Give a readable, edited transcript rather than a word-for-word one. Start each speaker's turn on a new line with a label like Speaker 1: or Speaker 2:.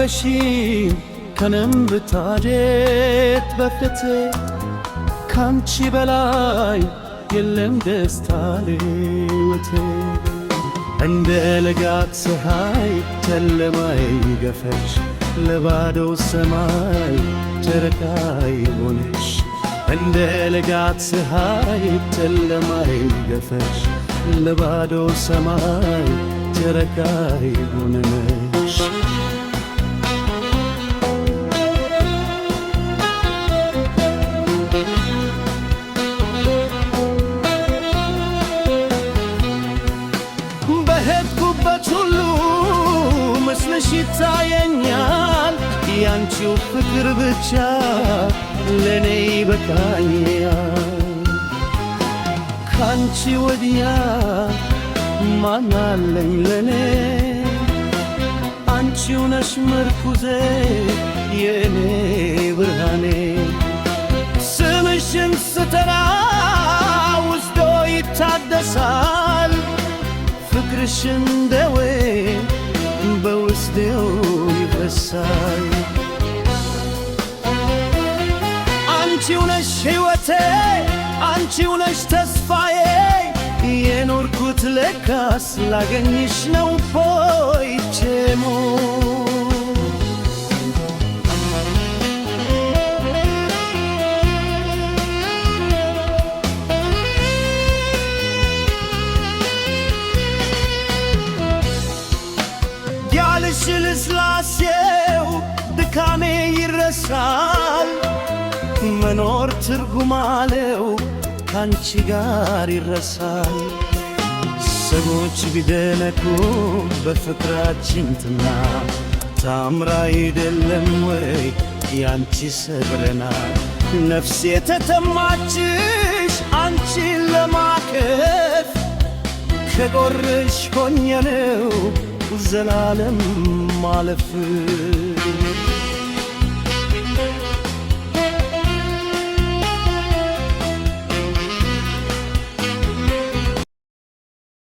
Speaker 1: በሺም ከንም ብታጀት በፍቴ ካንቺ በላይ የለም ደስታ ለሕይወቴ እንደ ለጋት ፀሐይ ጨለማይ ገፈሽ ለባዶ ሰማይ ጨረቃይ ሆነሽ እንደ ለጋት ፀሐይ ጨለማይ ገፈሽ ለባዶ ሰማይ ጨረቃይ ሆነሽ በሄድኩበት ሁሉ መስለሽ ይታየኛል ያንቺው ፍቅር ብቻ ለኔ ይበቃኛል ካንቺ ወዲያ ማን አለኝ ለኔ አንቺው ነሽ ምርኩዜ የኔ ብርሃኔ ስምሽን ስተራ ውስዶ ይታደሳል ፍቅርሽ እንደዌ በውስጤው ይፈሳል አንቺው ነሽ ሕይወቴ አንቺው ነሽ ተስፋዬ የኖርኩት ለካስ ላገኝሽ ነው ፖይቼሞ ያልሽ ልስላሴው ድካሜ ይረሳል መኖር ትርጉም አለው ካንቺ ጋር ይረሳል ሰዎች ቢደነቁ በፍቅራችን ትና ታምራ አይደለም ወይ ያንቺ ሰብረና ነፍሴ ተተማችሽ አንቺን ለማቀፍ ከጎርሽ ሆኜ ነው ዘላለም ማለፍ